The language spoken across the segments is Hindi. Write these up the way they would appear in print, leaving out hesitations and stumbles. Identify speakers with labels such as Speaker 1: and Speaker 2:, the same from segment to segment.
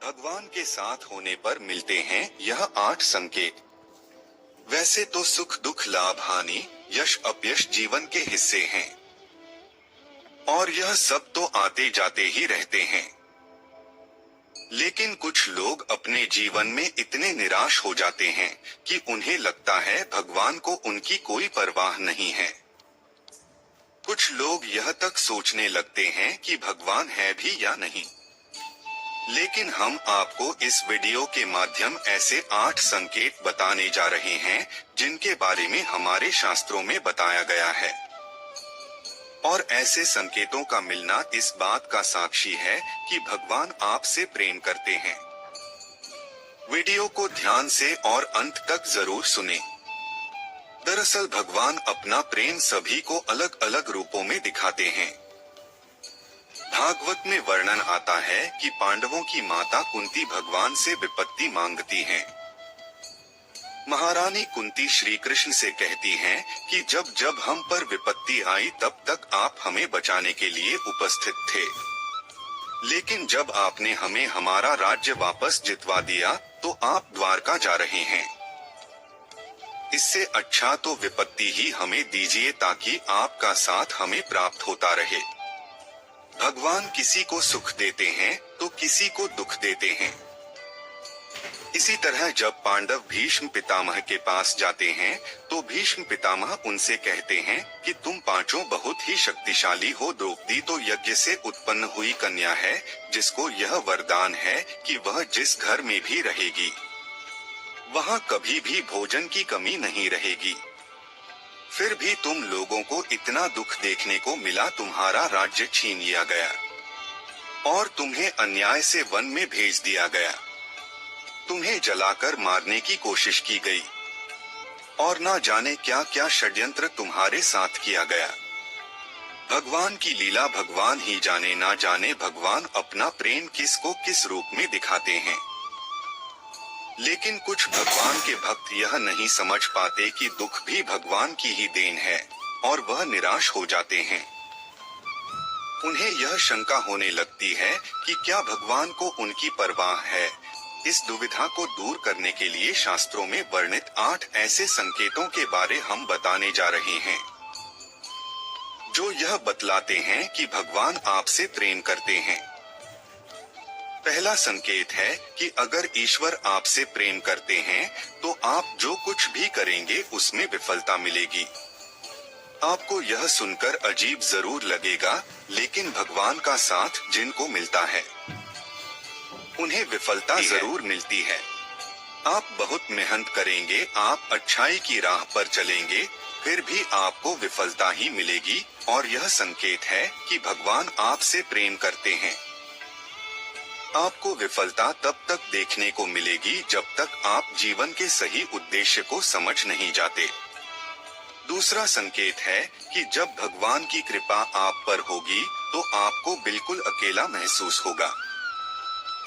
Speaker 1: भगवान के साथ होने पर मिलते हैं यह 8 संकेत। वैसे तो सुख दुख लाभ हानि यश अपयश जीवन के हिस्से हैं और यह सब तो आते जाते ही रहते हैं। लेकिन कुछ लोग अपने जीवन में इतने निराश हो जाते हैं कि उन्हें लगता है भगवान को उनकी कोई परवाह नहीं है। कुछ लोग यह तक सोचने लगते हैं कि भगवान है भी या नहीं। लेकिन हम आपको इस वीडियो के माध्यम ऐसे 8 संकेत बताने जा रहे हैं जिनके बारे में हमारे शास्त्रों में बताया गया है। और ऐसे संकेतों का मिलना इस बात का साक्षी है कि भगवान आपसे प्रेम करते हैं। वीडियो को ध्यान से और अंत तक जरूर सुनें। दरअसल भगवान अपना प्रेम सभी को अलग अलग रूपों में दिखाते हैं। भागवत में वर्णन आता है कि पांडवों की माता कुंती भगवान से विपत्ति मांगती हैं। महारानी कुंती श्री कृष्ण से कहती हैं कि जब जब हम पर विपत्ति आई तब तक आप हमें बचाने के लिए उपस्थित थे, लेकिन जब आपने हमें हमारा राज्य वापस जितवा दिया तो आप द्वारका जा रहे हैं। इससे अच्छा तो विपत्ति ही हमें दीजिए ताकि आपका साथ हमें प्राप्त होता रहे। भगवान किसी को सुख देते हैं तो किसी को दुख देते हैं। इसी तरह जब पांडव भीष्म पितामह के पास जाते हैं तो भीष्म पितामह उनसे कहते हैं कि तुम पांचों बहुत ही शक्तिशाली हो। द्रौपदी तो यज्ञ से उत्पन्न हुई कन्या है जिसको यह वरदान है कि वह जिस घर में भी रहेगी वहां कभी भी भोजन की कमी नहीं रहेगी। फिर भी तुम लोगों को इतना दुख देखने को मिला, तुम्हारा राज्य छीन लिया गया और तुम्हें अन्याय से वन में भेज दिया गया। तुम्हें जलाकर मारने की कोशिश की गई और ना जाने क्या क्या षड्यंत्र तुम्हारे साथ किया गया। भगवान की लीला भगवान ही जाने, ना जाने भगवान अपना प्रेम किसको किस रूप में दिखाते हैं। लेकिन कुछ भगवान के भक्त यह नहीं समझ पाते कि दुख भी भगवान की ही देन है और वह निराश हो जाते हैं। उन्हें यह शंका होने लगती है कि क्या भगवान को उनकी परवाह है। इस दुविधा को दूर करने के लिए शास्त्रों में वर्णित 8 ऐसे संकेतों के बारे हम बताने जा रहे हैं जो यह बतलाते हैं कि भगवान आपसे प्रेम करते हैं। पहला संकेत है कि अगर ईश्वर आपसे प्रेम करते हैं तो आप जो कुछ भी करेंगे उसमें विफलता मिलेगी। आपको यह सुनकर अजीब जरूर लगेगा, लेकिन भगवान का साथ जिनको मिलता है उन्हें विफलता जरूर मिलती है। आप बहुत मेहनत करेंगे, आप अच्छाई की राह पर चलेंगे, फिर भी आपको विफलता ही मिलेगी। और यह संकेत है कि भगवान आपसे प्रेम करते हैं। आपको विफलता तब तक देखने को मिलेगी जब तक आप जीवन के सही उद्देश्य को समझ नहीं जाते। दूसरा संकेत है कि जब भगवान की कृपा आप पर होगी तो आपको बिल्कुल अकेला महसूस होगा।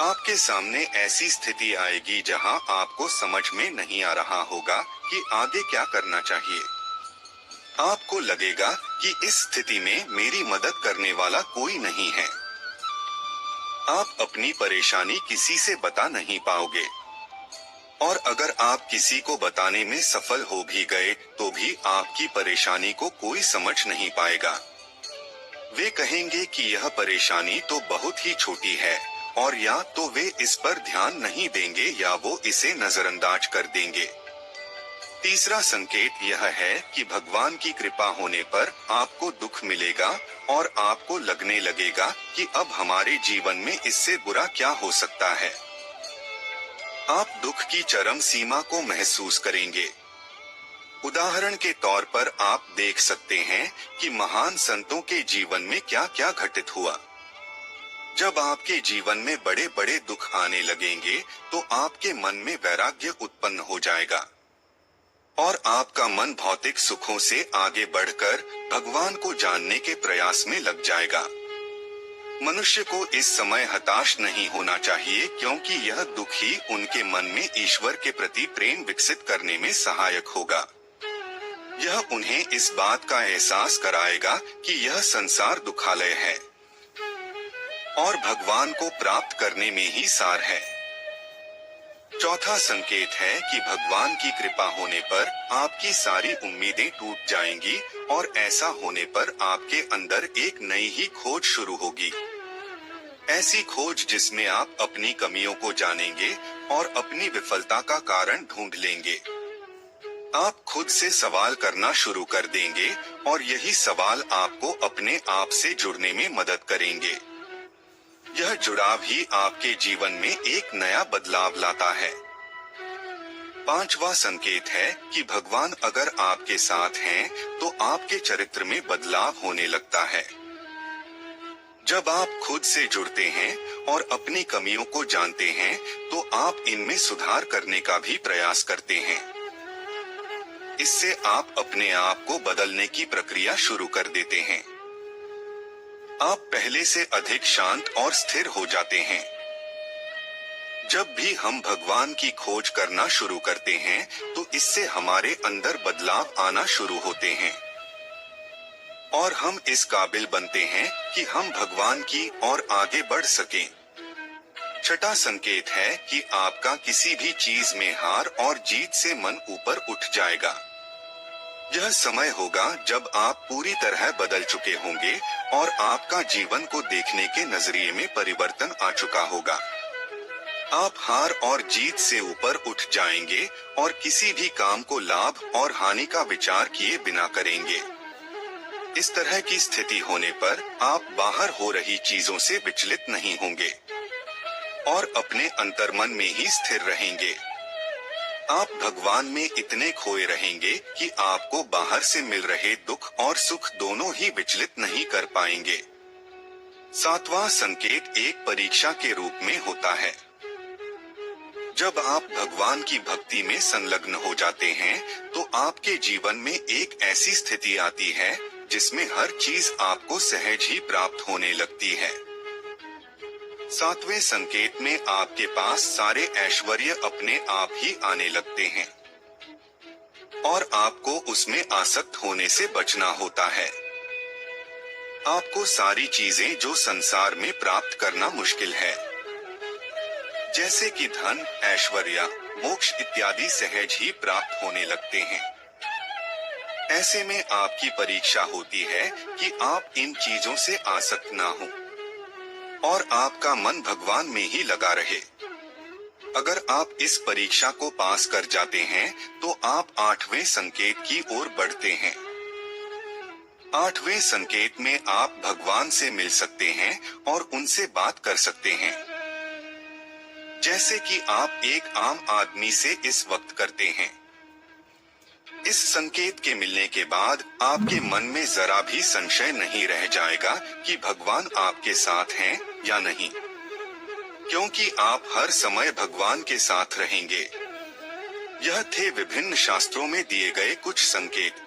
Speaker 1: आपके सामने ऐसी स्थिति आएगी जहां आपको समझ में नहीं आ रहा होगा कि आगे क्या करना चाहिए। आपको लगेगा कि इस स्थिति में मेरी मदद करने वाला कोई नहीं है। आप अपनी परेशानी किसी से बता नहीं पाओगे और अगर आप किसी को बताने में सफल हो भी गए तो भी आपकी परेशानी को कोई समझ नहीं पाएगा। वे कहेंगे कि यह परेशानी तो बहुत ही छोटी है और या तो वे इस पर ध्यान नहीं देंगे या वो इसे नजरअंदाज कर देंगे। तीसरा संकेत यह है कि भगवान की कृपा होने पर आपको दुख मिलेगा और आपको लगने लगेगा कि अब हमारे जीवन में इससे बुरा क्या हो सकता है। आप दुख की चरम सीमा को महसूस करेंगे। उदाहरण के तौर पर आप देख सकते हैं कि महान संतों के जीवन में क्या क्या घटित हुआ। जब आपके जीवन में बड़े बड़े दुख आने लगेंगे तो आपके मन में वैराग्य उत्पन्न हो जाएगा और आपका मन भौतिक सुखों से आगे बढ़कर भगवान को जानने के प्रयास में लग जाएगा। मनुष्य को इस समय हताश नहीं होना चाहिए, क्योंकि यह दुख ही उनके मन में ईश्वर के प्रति प्रेम विकसित करने में सहायक होगा। यह उन्हें इस बात का एहसास कराएगा कि यह संसार दुखालय है और भगवान को प्राप्त करने में ही सार है। चौथा संकेत है कि भगवान की कृपा होने पर आपकी सारी उम्मीदें टूट जाएंगी और ऐसा होने पर आपके अंदर एक नई ही खोज शुरू होगी। ऐसी खोज जिसमें आप अपनी कमियों को जानेंगे और अपनी विफलता का कारण ढूंढ लेंगे। आप खुद से सवाल करना शुरू कर देंगे और यही सवाल आपको अपने आप से जुड़ने में मदद करेंगे। यह जुड़ाव ही आपके जीवन में एक नया बदलाव लाता है। पांचवा संकेत है कि भगवान अगर आपके साथ हैं, तो आपके चरित्र में बदलाव होने लगता है। जब आप खुद से जुड़ते हैं और अपनी कमियों को जानते हैं, तो आप इनमें सुधार करने का भी प्रयास करते हैं। इससे आप अपने आप को बदलने की प्रक्रिया शुरू कर देते हैं। आप पहले से अधिक शांत और स्थिर हो जाते हैं। जब भी हम भगवान की खोज करना शुरू करते हैं, तो इससे हमारे अंदर बदलाव आना शुरू होते हैं और हम इस काबिल बनते हैं कि हम भगवान की ओर आगे बढ़ सकें। छठा संकेत है कि आपका किसी भी चीज में हार और जीत से मन ऊपर उठ जाएगा। यह समय होगा जब आप पूरी तरह बदल चुके होंगे और आपका जीवन को देखने के नजरिए में परिवर्तन आ चुका होगा। आप हार और जीत से ऊपर उठ जाएंगे और किसी भी काम को लाभ और हानि का विचार किए बिना करेंगे। इस तरह की स्थिति होने पर आप बाहर हो रही चीजों से विचलित नहीं होंगे और अपने अंतर्मन में ही स्थिर रहेंगे। आप भगवान में इतने खोए रहेंगे कि आपको बाहर से मिल रहे दुख और सुख दोनों ही विचलित नहीं कर पाएंगे। सातवां संकेत एक परीक्षा के रूप में होता है। जब आप भगवान की भक्ति में संलग्न हो जाते हैं, तो आपके जीवन में एक ऐसी स्थिति आती है जिसमें हर चीज आपको सहज ही प्राप्त होने लगती है। सातवें संकेत में आपके पास सारे ऐश्वर्य अपने आप ही आने लगते हैं और आपको उसमें आसक्त होने से बचना होता है। आपको सारी चीजें जो संसार में प्राप्त करना मुश्किल है, जैसे कि धन, ऐश्वर्य, मोक्ष इत्यादि सहज ही प्राप्त होने लगते हैं। ऐसे में आपकी परीक्षा होती है कि आप इन चीजों से आसक्त ना हो और आपका मन भगवान में ही लगा रहे। अगर आप इस परीक्षा को पास कर जाते हैं, तो आप आठवें संकेत की ओर बढ़ते हैं। आठवें संकेत में आप भगवान से मिल सकते हैं और उनसे बात कर सकते हैं, जैसे कि आप एक आम आदमी से इस वक्त करते हैं। इस संकेत के मिलने के बाद आपके मन में जरा भी संशय नहीं रह जाएगा कि भगवान आपके साथ हैं या नहीं, क्योंकि आप हर समय भगवान के साथ रहेंगे। यह थे विभिन्न शास्त्रों में दिए गए कुछ संकेत।